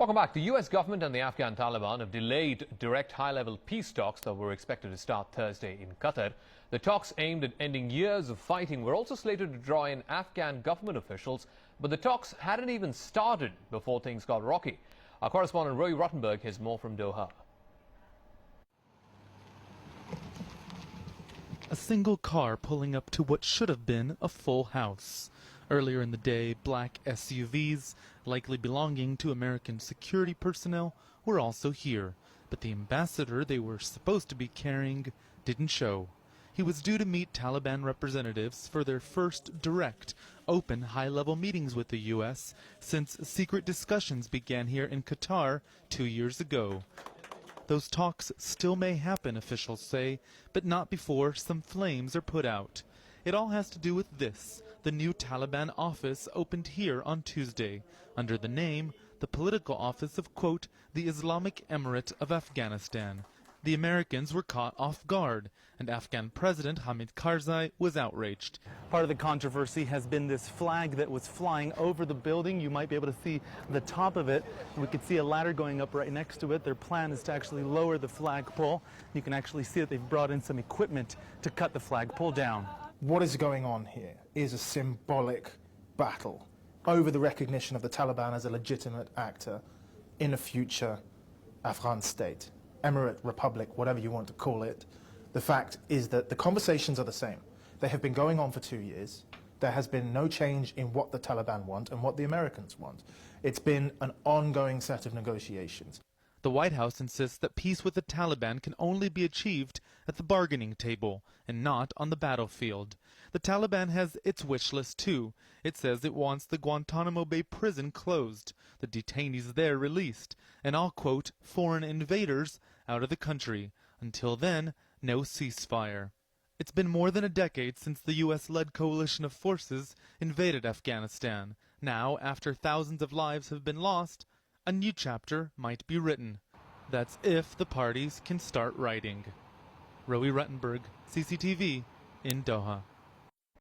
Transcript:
Welcome back. The US government and the Afghan Taliban have delayed direct high-level peace talks that were expected to start Thursday in Qatar. The talks aimed at ending years of fighting were also slated to draw in Afghan government officials, but the talks hadn't even started before things got rocky. Our correspondent Roee Ruttenberg has more from Doha. A single car pulling up to what should have been a full house. Earlier in the day, black SUVs, likely belonging to American security personnel, were also here. But the ambassador they were supposed to be carrying didn't show. He was due to meet Taliban representatives for their first direct, open, high-level meetings with the U.S. since secret discussions began here in Qatar 2 years ago. Those talks still may happen, officials say, but not before some flames are put out. It all has to do with this. The new Taliban office opened here on Tuesday, under the name, the political office of, quote, the Islamic Emirate of Afghanistan. The Americans were caught off guard, and Afghan President Hamid Karzai was outraged. Part of the controversy has been this flag that was flying over the building. You might be able to see the top of it. We could see a ladder going up right next to it. Their plan is to actually lower the flagpole. You can actually see that they've brought in some equipment to cut the flagpole down. What is going on here is a symbolic battle over the recognition of the Taliban as a legitimate actor in a future Afghan state, Emirate, Republic, whatever you want to call it. The fact is that the conversations are the same. They have been going on for 2 years. There has been no change in what the Taliban want and what the Americans want. It's been an ongoing set of negotiations. The White House insists that peace with the Taliban can only be achieved at the bargaining table and not on the battlefield. The Taliban has its wish list too. It says it wants the Guantanamo Bay prison closed, the detainees there released, and all, quote, foreign invaders out of the country. Until then, no ceasefire. It's been more than a decade since the U.S.-led coalition of forces invaded Afghanistan. Now, after thousands of lives have been lost, a new chapter might be written. That's if the parties can start writing. Roee Ruttenberg, CCTV, in Doha.